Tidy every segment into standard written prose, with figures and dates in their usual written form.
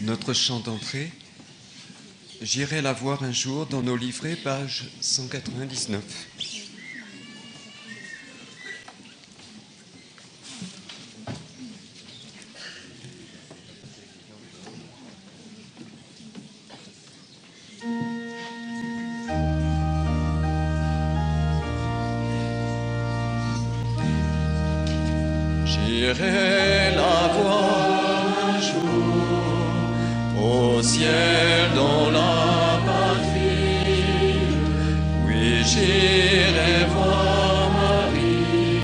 Notre chant d'entrée, j'irai la voir un jour dans nos livrets, page 199. J'irai la voir un jour au ciel dans la patrie. Oui, j'irai voir Marie,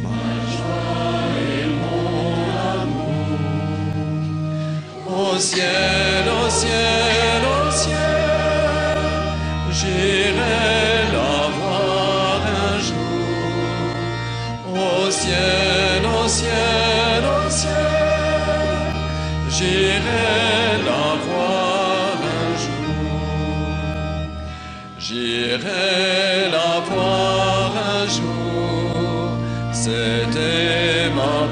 ma joie et mon amour. Au ciel, au ciel, au ciel, j'irai la voir un jour. Au ciel, au ciel, au ciel, j'irai la voir un jour. J'irai la voir un jour, c'était ma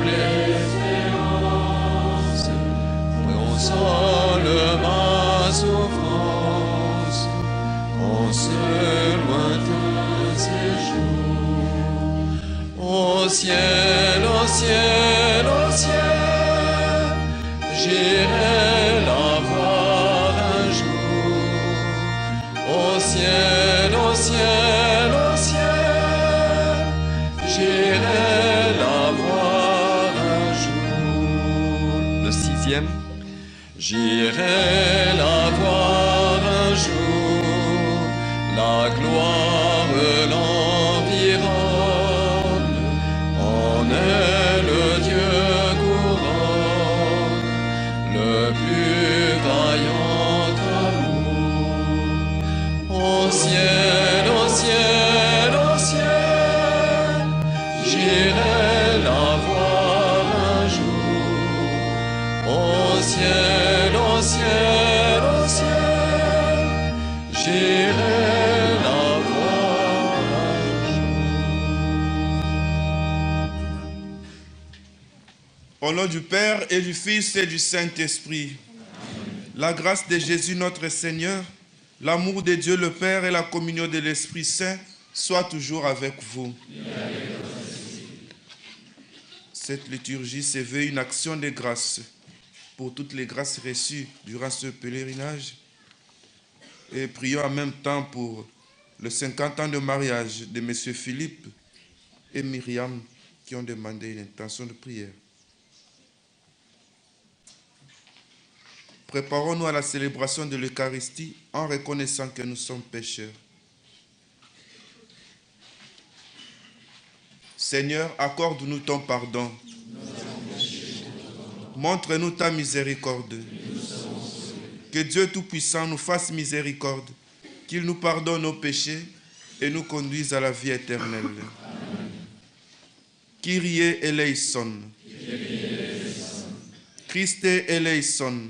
espérance. Console ma souffrance en ce lointain séjour. Au ciel, au ciel, au ciel, j'irai la voir un jour. Au ciel, au ciel, au ciel, j'irai la voir un jour. Le sixième, j'irai la voir un jour, la gloire l'environne. En elle, Dieu couronne le plus vaillant amour. Au ciel, au ciel, au ciel, j'irai la voir un jour. Au ciel, au ciel, au ciel, j'irai la voir un jour. Au nom du Père et du Fils et du Saint-Esprit, la grâce de Jésus notre Seigneur, l'amour de Dieu le Père et la communion de l'Esprit Saint soient toujours avec vous. Cette liturgie s'éveille une action de grâce pour toutes les grâces reçues durant ce pèlerinage. Et prions en même temps pour le 50 ans de mariage de M. Philippe et Myriam qui ont demandé une intention de prière. Préparons-nous à la célébration de l'Eucharistie en reconnaissant que nous sommes pécheurs. Seigneur, accorde-nous ton pardon. Montre-nous ta miséricorde. Que Dieu Tout-Puissant nous fasse miséricorde, qu'il nous pardonne nos péchés et nous conduise à la vie éternelle. Kyrie eleison. Christe eleison.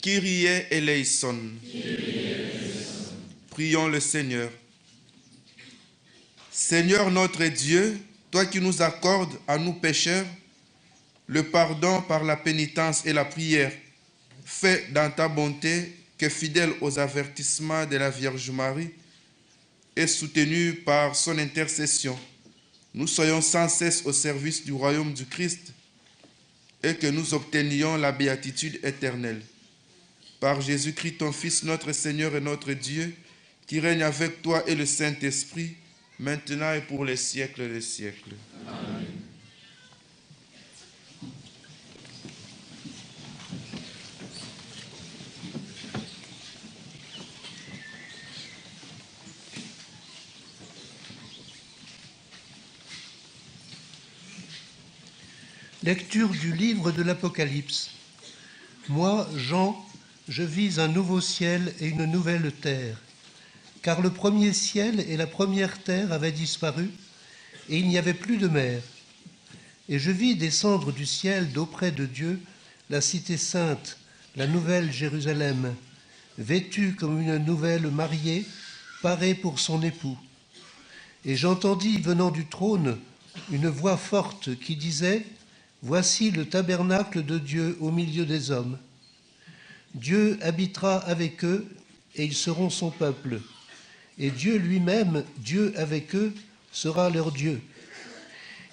Kyrie eleison. Prions le Seigneur. Seigneur notre Dieu, toi qui nous accordes à nous pécheurs le pardon par la pénitence et la prière, fais dans ta bonté que, fidèle aux avertissements de la Vierge Marie et soutenu par son intercession, nous soyons sans cesse au service du royaume du Christ et que nous obtenions la béatitude éternelle. Par Jésus-Christ, ton Fils, notre Seigneur et notre Dieu, qui règne avec toi et le Saint-Esprit, maintenant et pour les siècles des siècles. Amen. Lecture du livre de l'Apocalypse. Moi, Jean, je vis un nouveau ciel et une nouvelle terre, car le premier ciel et la première terre avaient disparu, et il n'y avait plus de mer. Et je vis descendre du ciel d'auprès de Dieu la cité sainte, la nouvelle Jérusalem, vêtue comme une nouvelle mariée, parée pour son époux. Et j'entendis venant du trône une voix forte qui disait : Voici le tabernacle de Dieu au milieu des hommes. Dieu habitera avec eux et ils seront son peuple. Et Dieu lui-même, Dieu avec eux, sera leur Dieu.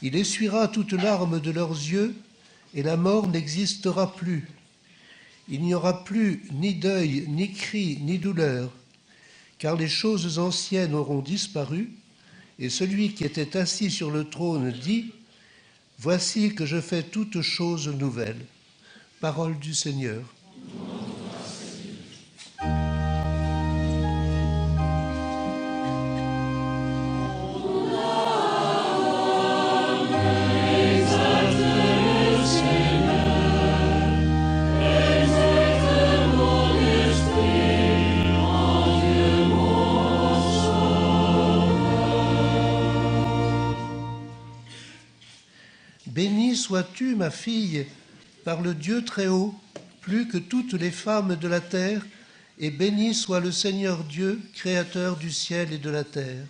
Il essuiera toute larme de leurs yeux et la mort n'existera plus. Il n'y aura plus ni deuil, ni cri, ni douleur, car les choses anciennes auront disparu. Et celui qui était assis sur le trône dit : Voici que je fais toutes choses nouvelles. Parole du Seigneur. Bénie sois-tu, ma fille, par le Dieu très haut, plus que toutes les femmes de la terre, et béni soit le Seigneur Dieu, créateur du ciel et de la terre.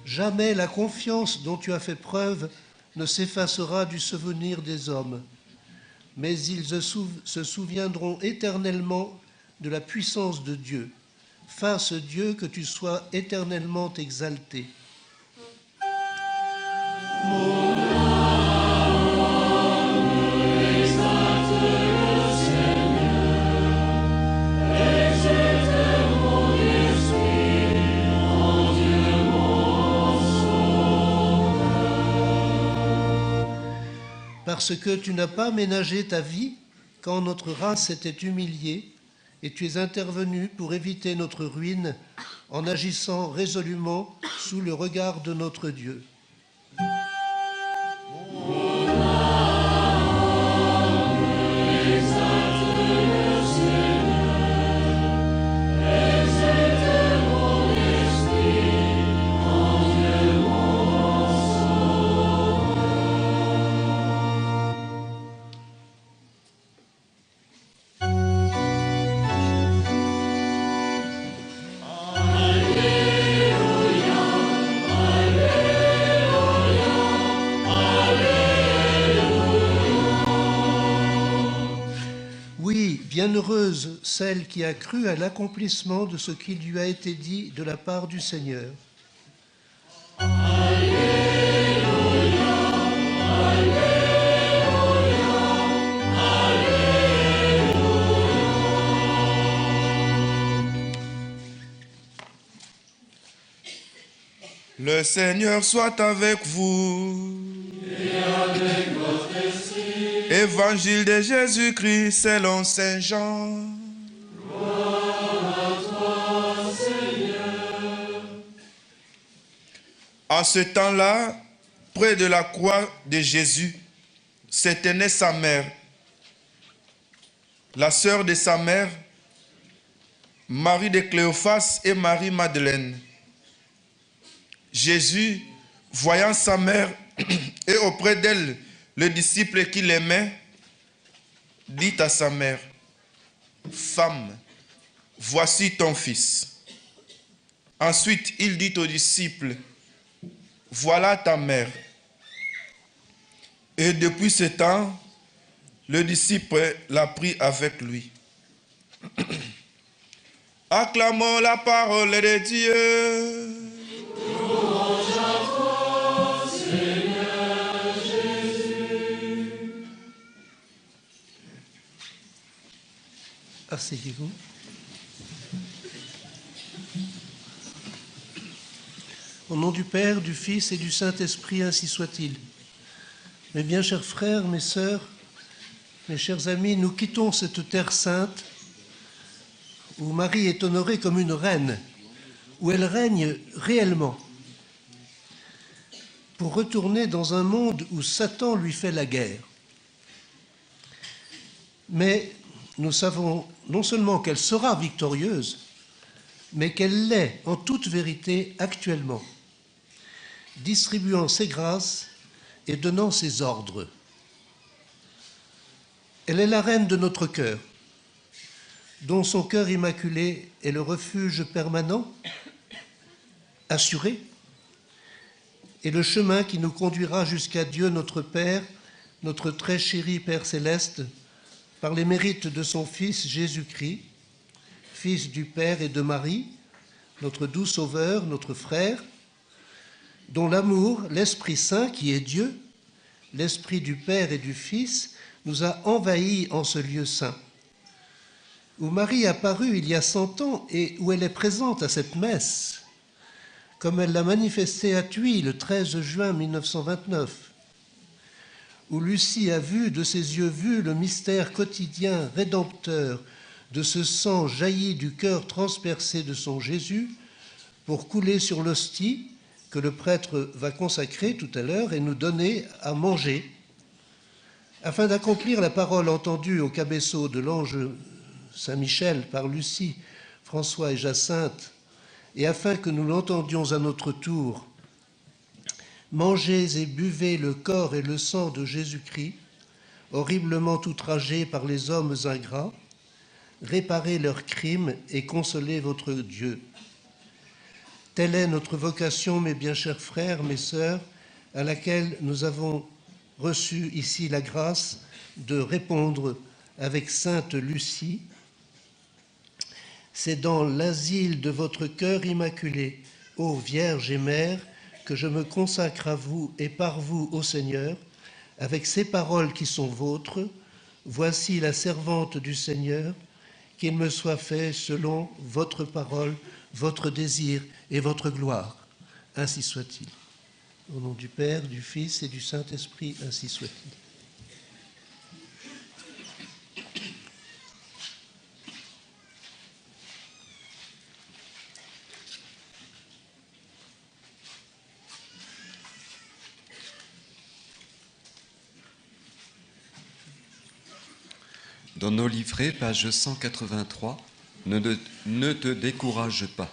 Jamais la confiance dont tu as fait preuve ne s'effacera du souvenir des hommes, mais ils se souviendront éternellement de la puissance de Dieu. Fasse Dieu que tu sois éternellement exalté. Parce que tu n'as pas ménagé ta vie quand notre race s'était humiliée, et tu es intervenu pour éviter notre ruine en agissant résolument sous le regard de notre Dieu. Bienheureuse celle qui a cru à l'accomplissement de ce qui lui a été dit de la part du Seigneur. Alléluia, Alléluia, Alléluia. Le Seigneur soit avec vous. Et avec votre esprit. Évangile de Jésus-Christ selon Saint Jean. Gloire à toi, Seigneur. En ce temps-là, près de la croix de Jésus, se tenait sa mère, la sœur de sa mère, Marie de Cléophas et Marie-Madeleine. Jésus, voyant sa mère et auprès d'elle le disciple qu'il aimait, dit à sa mère : Femme, voici ton fils. Ensuite, il dit au disciple : Voilà ta mère. Et depuis ce temps, le disciple l'a pris avec lui. Acclamons la parole de Dieu. Louange à toi, Seigneur Jésus. Asseyez-vous. Au nom du Père, du Fils et du Saint-Esprit, ainsi soit-il. Mes bien chers frères, mes sœurs, mes chers amis, nous quittons cette terre sainte où Marie est honorée comme une reine, où elle règne réellement, pour retourner dans un monde où Satan lui fait la guerre. Mais nous savons non seulement qu'elle sera victorieuse, mais qu'elle l'est en toute vérité actuellement. distribuant ses grâces et donnant ses ordres. Elle est la reine de notre cœur, dont son cœur immaculé est le refuge permanent, assuré, et le chemin qui nous conduira jusqu'à Dieu notre Père, notre très chéri Père céleste, par les mérites de son Fils Jésus-Christ, Fils du Père et de Marie, notre doux Sauveur, notre frère, dont l'amour, l'Esprit Saint qui est Dieu, l'Esprit du Père et du Fils, nous a envahis en ce lieu saint, où Marie apparut il y a 100 ans et où elle est présente à cette messe, comme elle l'a manifesté à Thuy le 13 juin 1929, où Lucie a vu de ses yeux vus le mystère quotidien rédempteur de ce sang jailli du cœur transpercé de son Jésus pour couler sur l'hostie que le prêtre va consacrer tout à l'heure et nous donner à manger, afin d'accomplir la parole entendue au cabeço de l'ange Saint-Michel par Lucie, François et Jacinthe, et afin que nous l'entendions à notre tour. Mangez et buvez le corps et le sang de Jésus-Christ, horriblement outragés par les hommes ingrats, réparez leurs crimes et consolez votre Dieu. Telle est notre vocation, mes bien chers frères, mes sœurs, à laquelle nous avons reçu ici la grâce de répondre avec sainte Lucie. C'est dans l'asile de votre cœur immaculé, ô Vierge et Mère, que je me consacre à vous et par vous au Seigneur, avec ces paroles qui sont vôtres. Voici la servante du Seigneur, qu'il me soit fait selon votre parole, votre désir et votre gloire. Ainsi soit-il. Au nom du Père, du Fils et du Saint-Esprit, ainsi soit-il. Dans nos livrets, page 183, ne te décourage pas.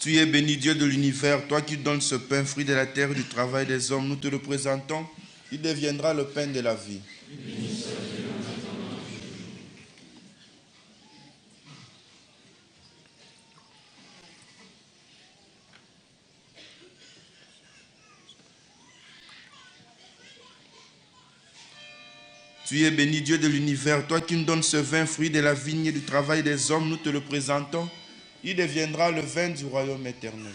Tu es béni Dieu de l'univers, toi qui donnes ce pain, fruit de la terre et du travail des hommes, nous te le présentons, il deviendra le pain de la vie. Tu es béni Dieu de l'univers, toi qui nous donnes ce vin, fruit de la vigne et du travail des hommes, nous te le présentons, il deviendra le vin du royaume éternel.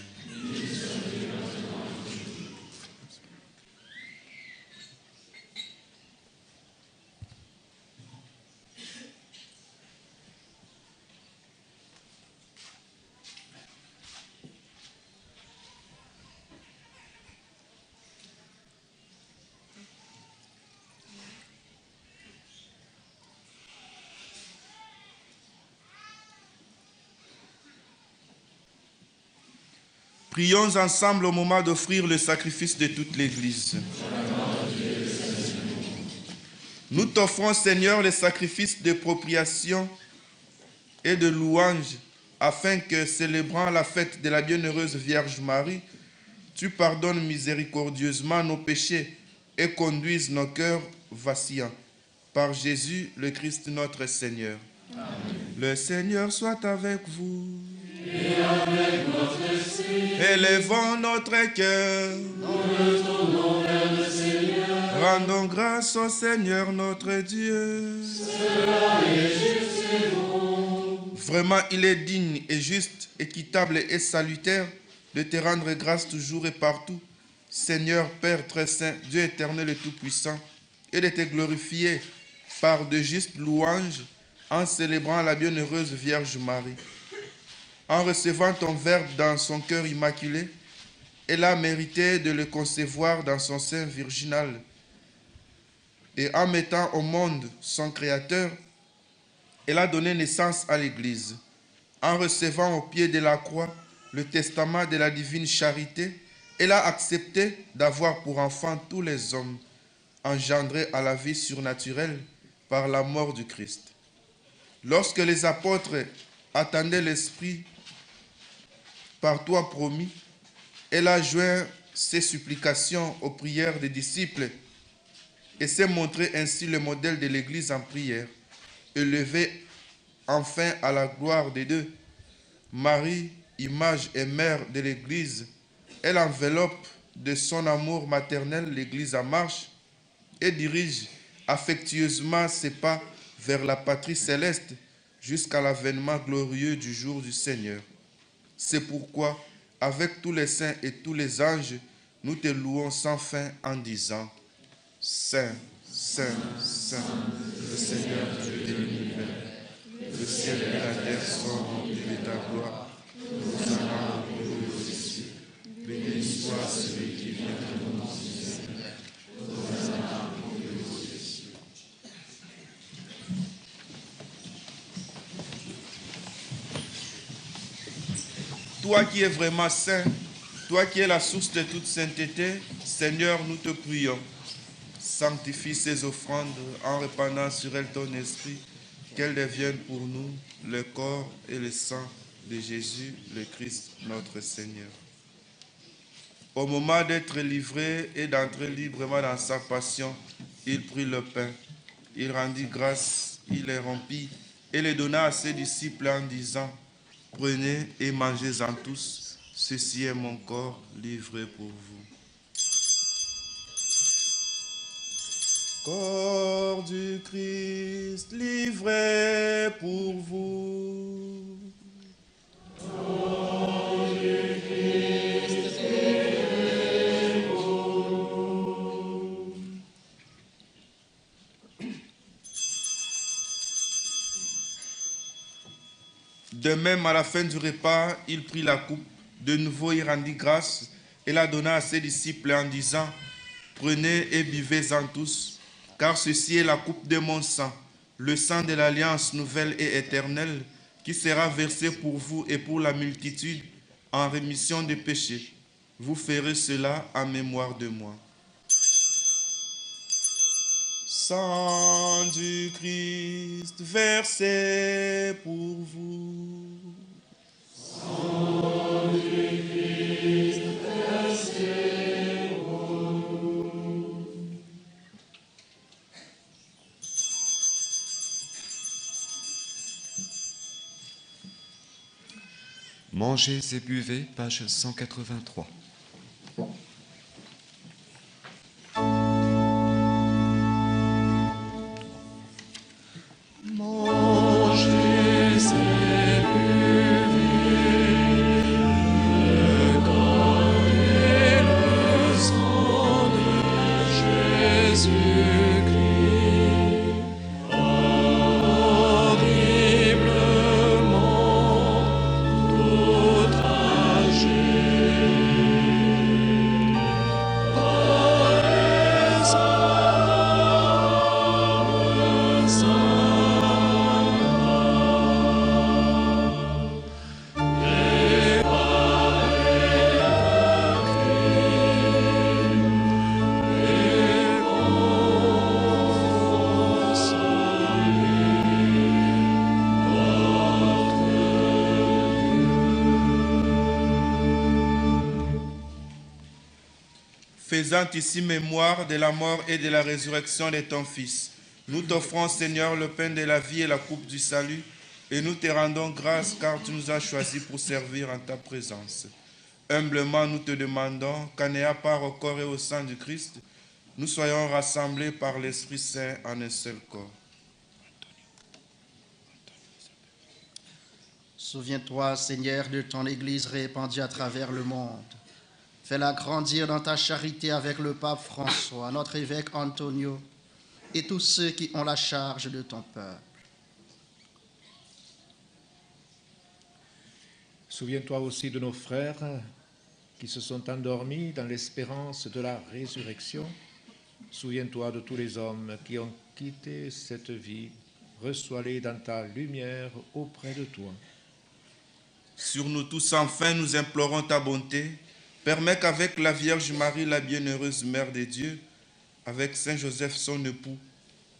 Prions ensemble au moment d'offrir le sacrifice de toute l'Église. Nous t'offrons, Seigneur, les sacrifices de propriation et de louange, afin que, célébrant la fête de la bienheureuse Vierge Marie, tu pardonnes miséricordieusement nos péchés et conduises nos cœurs vacillants. Par Jésus, le Christ notre Seigneur. Amen. Le Seigneur soit avec vous. Et avec notre esprit, élevons notre cœur. nous le tournons vers le Seigneur. Rendons grâce au Seigneur notre Dieu. Cela est juste et bon. Vraiment, il est digne et juste, équitable et salutaire de te rendre grâce toujours et partout, Seigneur Père très saint, Dieu éternel et tout-puissant, et de te glorifier par de justes louanges en célébrant la bienheureuse Vierge Marie. En recevant ton Verbe dans son cœur immaculé, elle a mérité de le concevoir dans son sein virginal. Et en mettant au monde son Créateur, elle a donné naissance à l'Église. En recevant au pied de la croix le testament de la divine charité, elle a accepté d'avoir pour enfants tous les hommes, engendrés à la vie surnaturelle par la mort du Christ. Lorsque les apôtres attendaient l'Esprit par toi promis, elle a joint ses supplications aux prières des disciples et s'est montré ainsi le modèle de l'Église en prière, élevée enfin à la gloire des deux. Marie, image et mère de l'Église, elle enveloppe de son amour maternel l'Église en marche et dirige affectueusement ses pas vers la patrie céleste jusqu'à l'avènement glorieux du jour du Seigneur. C'est pourquoi, avec tous les saints et tous les anges, nous te louons sans fin en disant: Saint, Saint, Saint, le Seigneur Dieu de l'univers, le ciel et la terre sont remplis de ta gloire. Hosanna au milieu des cieux. Béni soit celui qui vient au nom du Seigneur. Hosanna au milieu des cieux. Toi qui es vraiment saint, toi qui es la source de toute sainteté, Seigneur, nous te prions. Sanctifie ces offrandes en répandant sur elles ton esprit, qu'elles deviennent pour nous le corps et le sang de Jésus, le Christ, notre Seigneur. Au moment d'être livré et d'entrer librement dans sa passion, il prit le pain, il rendit grâce, il les rompit et les donna à ses disciples en disant: Prenez et mangez-en tous, ceci est mon corps livré pour vous. Corps du Christ livré pour vous. Corps du Christ livré pour vous. De même, à la fin du repas, il prit la coupe. De nouveau, il rendit grâce et la donna à ses disciples en disant: Prenez et buvez-en tous, car ceci est la coupe de mon sang, le sang de l'alliance nouvelle et éternelle, qui sera versé pour vous et pour la multitude en rémission des péchés. Vous ferez cela en mémoire de moi. Sang du Christ versé pour vous. Sang du Christ versé pour vous. Mangez et buvez, page 183. Faisant ici mémoire de la mort et de la résurrection de ton Fils, nous t'offrons, Seigneur, le pain de la vie et la coupe du salut, et nous te rendons grâce car tu nous as choisis pour servir en ta présence. Humblement, nous te demandons qu'en ayant part au corps et au sang du Christ, nous soyons rassemblés par l'Esprit Saint en un seul corps. Souviens-toi, Seigneur, de ton Église répandue à travers le monde. Fais-la grandir dans ta charité avec le pape François, notre évêque Antonio et tous ceux qui ont la charge de ton peuple. Souviens-toi aussi de nos frères qui se sont endormis dans l'espérance de la résurrection. Souviens-toi de tous les hommes qui ont quitté cette vie. Reçois-les dans ta lumière auprès de toi. Sur nous tous, enfin, nous implorons ta bonté. Permets qu'avec la Vierge Marie, la bienheureuse Mère de Dieu, avec Saint Joseph, son époux,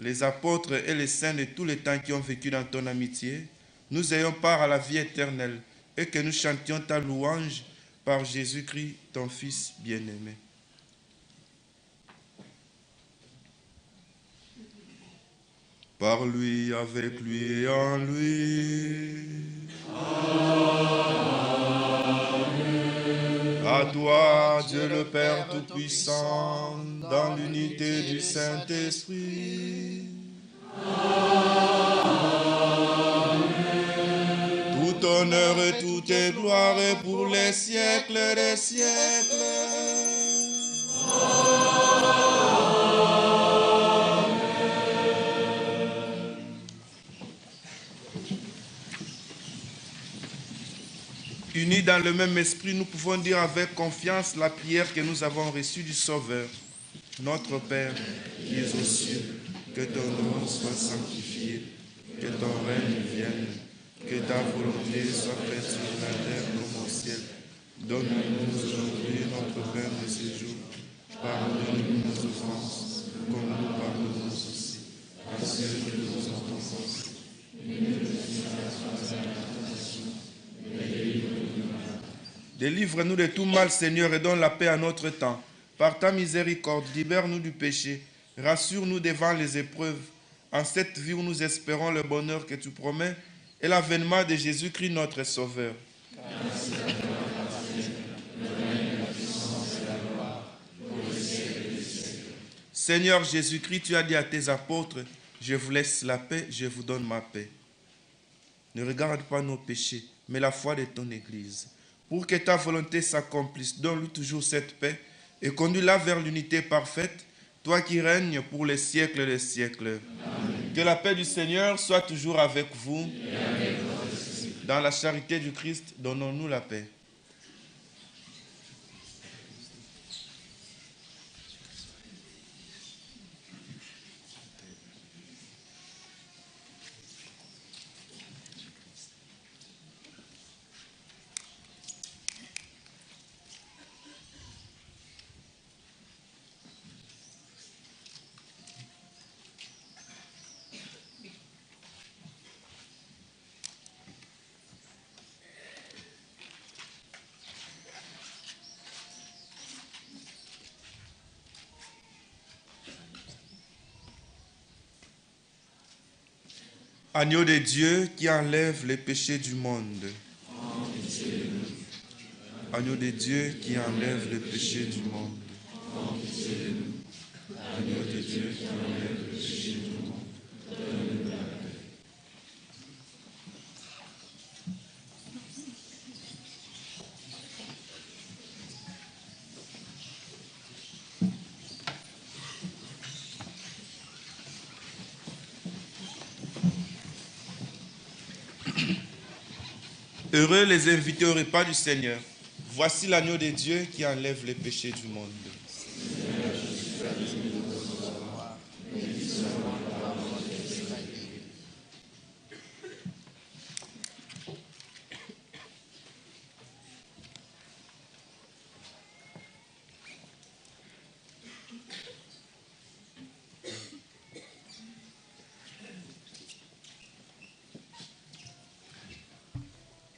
les apôtres et les saints de tous les temps qui ont vécu dans ton amitié, nous ayons part à la vie éternelle et que nous chantions ta louange par Jésus-Christ, ton Fils bien-aimé. Par lui, avec lui et en lui. À toi, Dieu le Père Tout-Puissant, dans l'unité du Saint-Esprit. Tout honneur et toute gloire est pour les siècles des siècles. Unis dans le même esprit, nous pouvons dire avec confiance la prière que nous avons reçue du Sauveur. Notre Père, qui es aux cieux, que ton nom soit sanctifié, que ton règne vienne, que ta volonté soit faite sur la terre comme au ciel. Donne-nous aujourd'hui notre pain de ce jour. Pardonne-nous nos offenses, comme nous pardonnons aussi à ceux qui nous ont offensés. Délivre-nous de tout mal, Seigneur, et donne la paix à notre temps. Par ta miséricorde, libère-nous du péché. Rassure-nous devant les épreuves. En cette vie où nous espérons le bonheur que tu promets et l'avènement de Jésus-Christ, notre Sauveur. Seigneur Jésus-Christ, tu as dit à tes apôtres, je vous laisse la paix, je vous donne ma paix. Ne regarde pas nos péchés, mais la foi de ton Église. Pour que ta volonté s'accomplisse, donne-lui toujours cette paix et conduis-la vers l'unité parfaite, toi qui règnes pour les siècles des siècles. Amen. Que la paix du Seigneur soit toujours avec vous. Et avec votre esprit. Dans la charité du Christ, donnons-nous la paix. Agneau de Dieu qui enlève les péchés du monde. Agneau de Dieu qui enlève les péchés du monde. Agneau de Dieu qui enlève les péchés du monde. Heureux les invités au repas du Seigneur. Voici l'agneau de Dieu qui enlève les péchés du monde.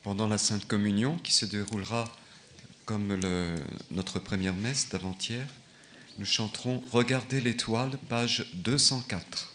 Pendant la Sainte Communion, qui se déroulera comme notre première messe d'avant-hier, nous chanterons « Regardez l'étoile », page 204.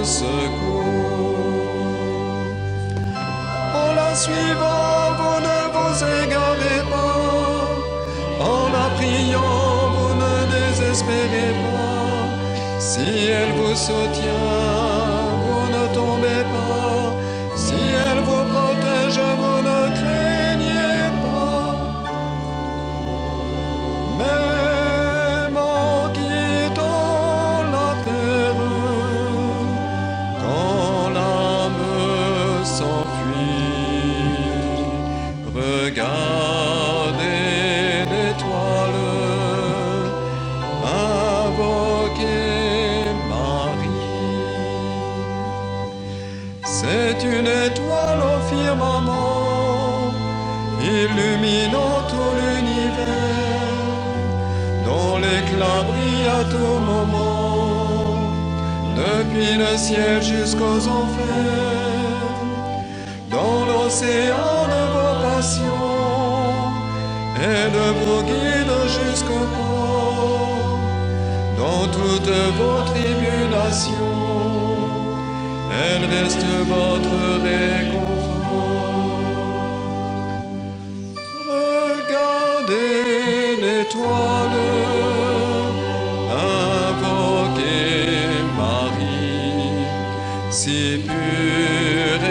secours. En la suivant, vous ne vous égarez pas. En la priant, vous ne désespérez pas. Si elle vous soutient, vous ne tombez pas. Si elle vous protège, vous ne craignez pas. Même en quittant la terre, quand l'âme s'enfuit, regardez l'étoile, invoquez Marie. C'est une étoile au firmament, illuminant tout l'univers, dont l'éclat brille à tout moment, depuis le ciel jusqu'aux enfers, dans l'océan de vos passions, elle vous guide jusqu'au port, dans toutes vos tribulations, elle reste votre réconfort. Regardez l'étoile, invoquez Marie, si pure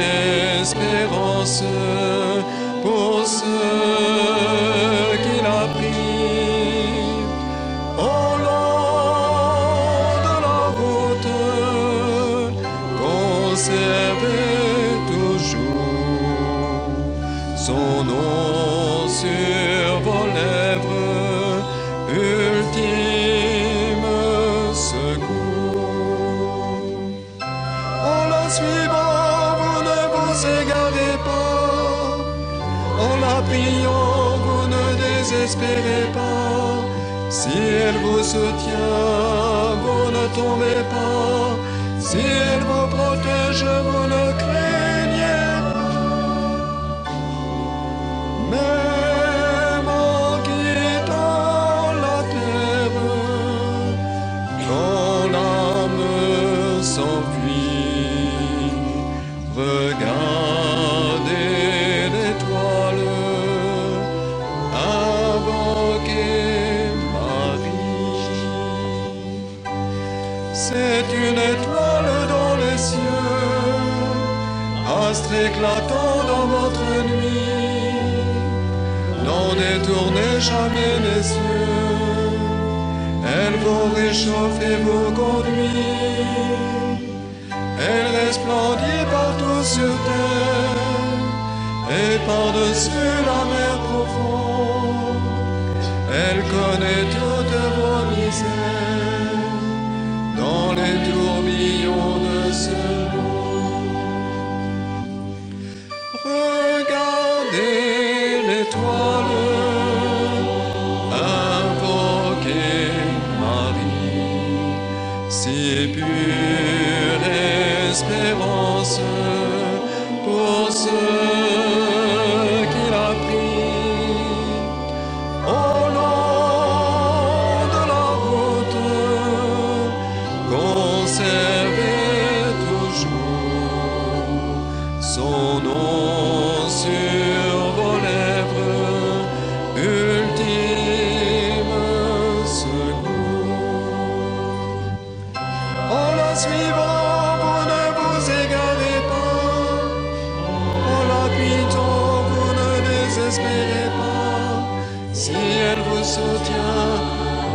espérance pour ceux qui la prient. Au long de la route, conservez toujours son nom sur vos lèvres, ultime secours. En la suivant, vous ne vous égarez pas. En la priant, vous ne désespérez pas. Si elle vous soutient, vous ne tombez pas. Si elle vous protège, vous ne craignez pas. Même en quittant la terre, quand l'âme s'enfuit, regardez l'étoile, invoquez Marie. C'est une étoile dans les cieux, astre éclatant dans votre nuit. N'en détournez jamais les yeux, elle vous réchauffe et vous conduit. Elle resplendit partout sur terre et par-dessus la mer profonde. Elle connaît toutes vos misères dans les tourbillons de ce monde. Regardez l'étoile, invoquez Marie, si pure espérance pour ceux qui la prient. Au long de la route, conservez toujours son nom sur vos lèvres, ultime secours. En la suivant, vous ne vous égarez pas. En la quittant, vous ne désespérez pas. Si elle vous soutient,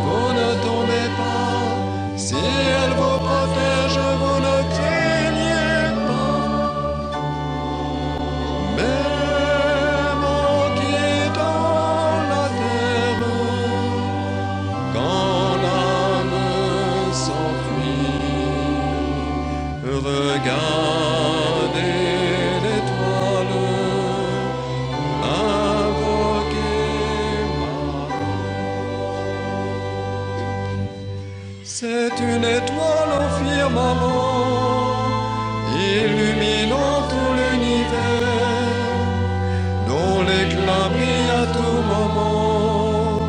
vous ne tombez pas. Si elle vous protège, vous ne craignez pas. Même en quittant la terre, quand l'âme s'enfuit, regardez l'étoile, invoquez Marie. C'est une étoile au firmament, illuminant tout l'univers, dont l'éclat brille à tout moment,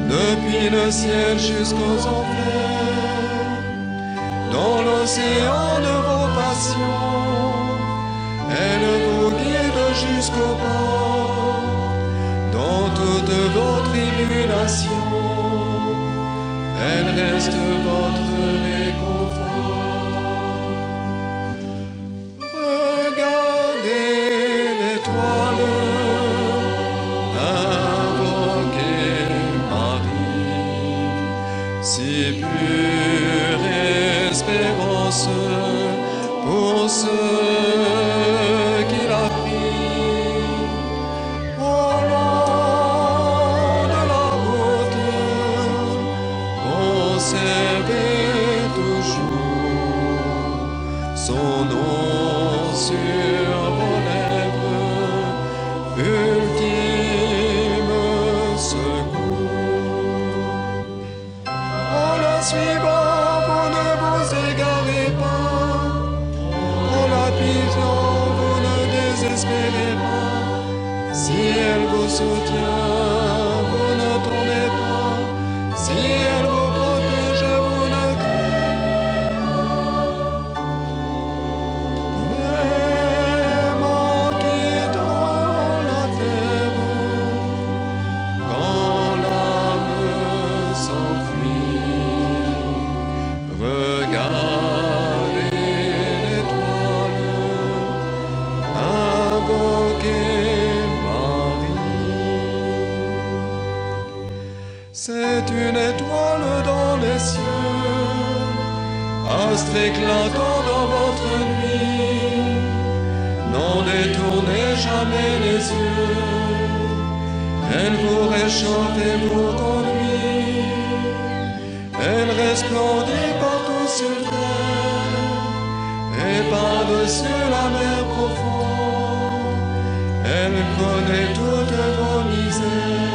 depuis le ciel jusqu'aux enfers, génération, elle reste votre réconfort. Regardez l'étoile, invoquez Marie, si pure espérance pour ceux qui la prient. Au long de la route, conservez toujours son nom sur vos lèvres, ultime secours. En la suivant, vous ne vous égarez pas. En l'appuyant, vous ne désespérez pas. Si elle vous soutient, vous ne tournez pas. Si elle vous protège, vous ne craignez pas. Même en quittant la terre, quand l'âme s'enfuit, regardez l'étoile, invoquez Marie. C'est une étoile dans les cieux, astre éclatant dans votre nuit. N'en détournez jamais les yeux, elle vous réchauffe et vous conduit. Elle resplendit partout sur terre et par-dessus la mer profonde. Elle connaît toutes vos misères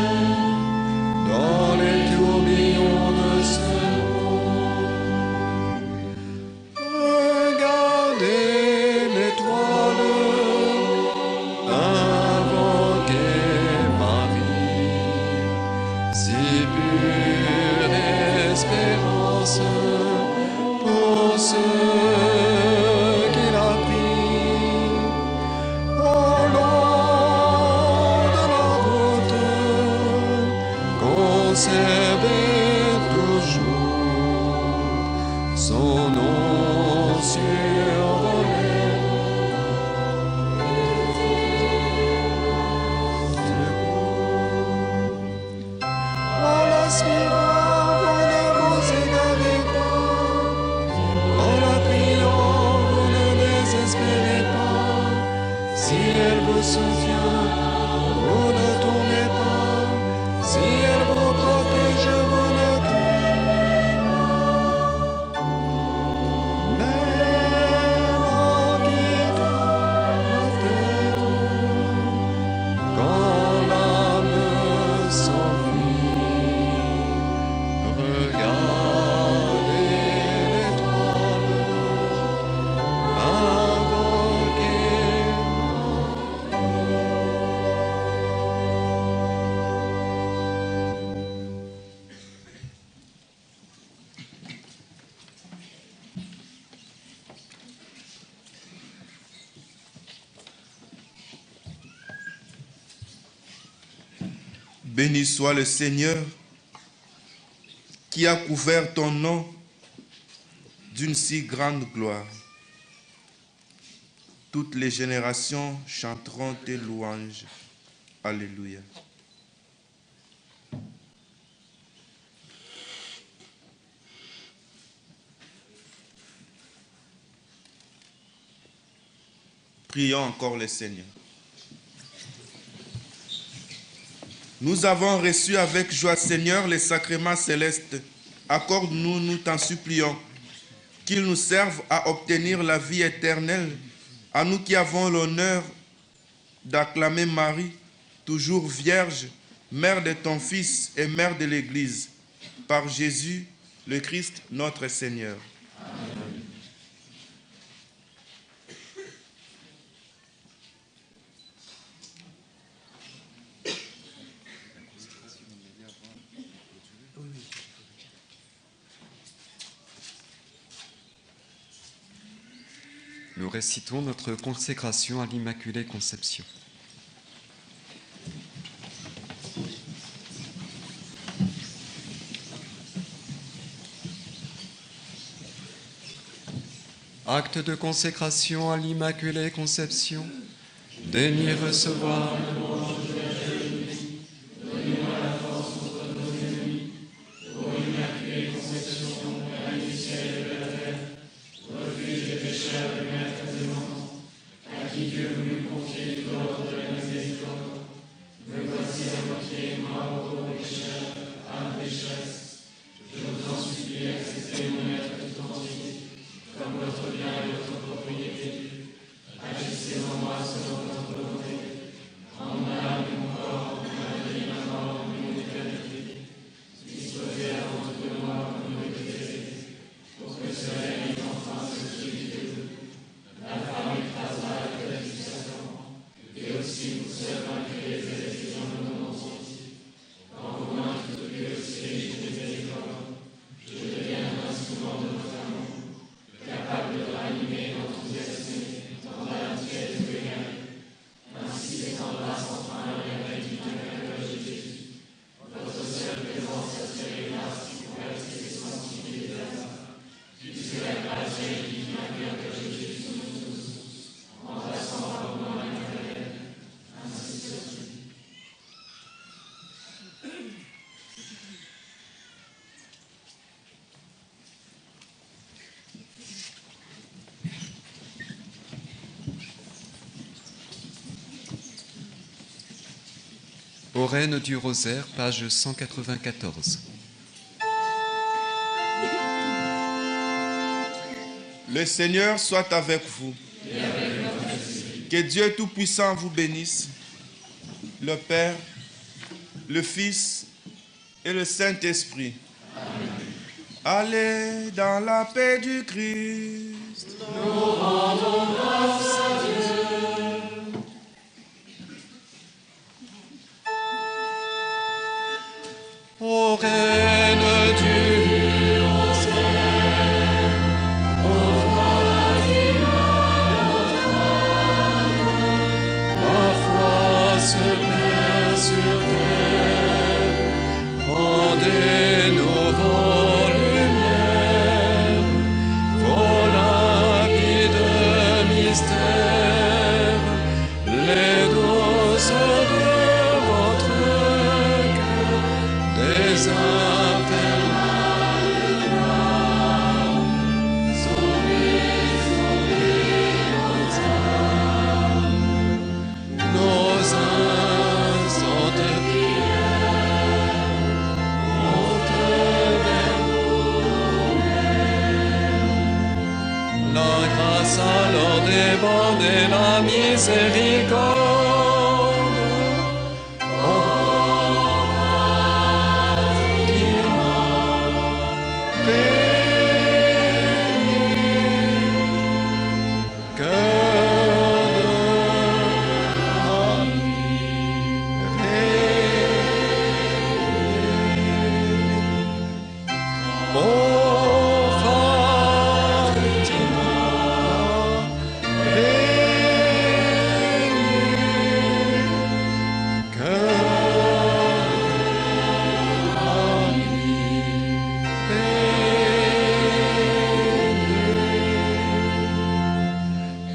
dans les tourbillons de ce monde. Regardez l'étoile, invoquez Marie, si pure espérance pour ceux qui la prient. Au long de la route, conservez toujours son nom sur vos lèvres. En la suivant, vous ne vous égarez pas. En la priant, vous ne désespérez pas. Si elle vous soutient, vous ne tournez pas. Si elle vous protège, vous ne craignez pas. Même en quittant la terre, quand l'âme s'enfuit, regardez l'étoile, invoquez Béni soit le Seigneur qui a couvert ton nom d'une si grande gloire. Toutes les générations chanteront tes louanges. Alléluia. Prions encore le Seigneur. Nous avons reçu avec joie, Seigneur, les sacrements célestes. Accorde-nous, nous t'en supplions, qu'ils nous servent à obtenir la vie éternelle, à nous qui avons l'honneur d'acclamer Marie, toujours vierge, mère de ton Fils et mère de l'Église, par Jésus, le Christ, notre Seigneur. Amen. Nous récitons notre consécration à l'Immaculée Conception. Acte de consécration à l'Immaculée Conception, daignez recevoir le louange de Jésus. Donnez-moi la force contre nos ennemis, pour l'Immaculée Conception, la du ciel et de la terre, refuge des pécheurs et maître des morts, à qui Dieu voulut confier tout l'ordre de la miséricorde. Me voici à vos pieds, moi, pauvre pécheur, âme pécheresse. Je vous en supplie, acceptez mon être tout entier, comme votre bien et votre propriété. Agissez en moi selon votre volonté, en mon âme et mon corps, ma vie, ma mort et mon éternité. Disposez à votre de moi comme vous le désirez, pour que ce règne enfin se suive. La femme écrasera la tête du Satan, et aussi vous seul vaincrez les hérésies dans le monde entier. Quand vos mains tout occupées au siège de miséricorde, je deviens un instrument de votre amour, capable de ranimer, d'enthousiasmer, dans la tiède de l'égaré. Ainsi s'étendra sans fin la merveille du cœur de Jésus. Votre seule présence assurée grâce qui pourrait rester sanctifiée des âmes, puisque la grâce et du cœur de Jésus sont nous tous, en passant par le moment éternel, ainsi soit-il. Au Reine du Rosaire, page 194. Le Seigneur soit avec vous. Que Dieu Tout-Puissant vous bénisse, le Père, le Fils et le Saint-Esprit. Allez dans la paix du Christ. Nous rendons grâce à Dieu. Ô Reine du Rosaire, ô Fatima, la foi se perd sur terre, rendez-nous vos lumières, vos limpides mystères, les doses de votre cœur, des infernales larmes, sauvez nos âmes, nos instants de prière montent vers nous. La grâce alors déborde et la miséricorde.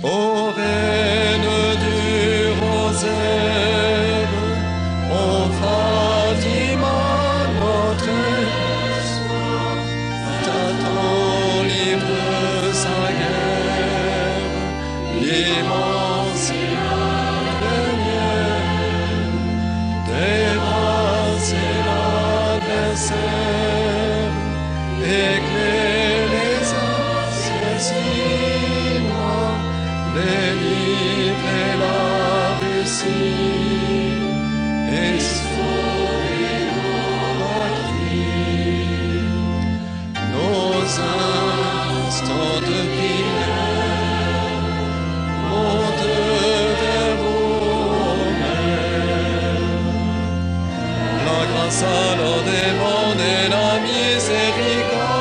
Ô Reine du Rosaire, ô Fatima, notre espoir, t'attend libre sa guerre, l'immense et la lumière, dépasser l'adversaire, éclaire les assassins, les livrer la Russie et sauver nos vie. Nos instants de prière montent vers vos mères. La grâce alors demande et la miséricorde.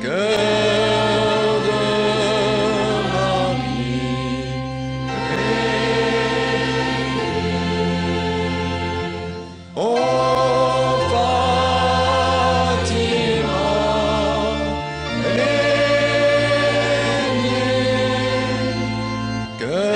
Cœur de Marie, Que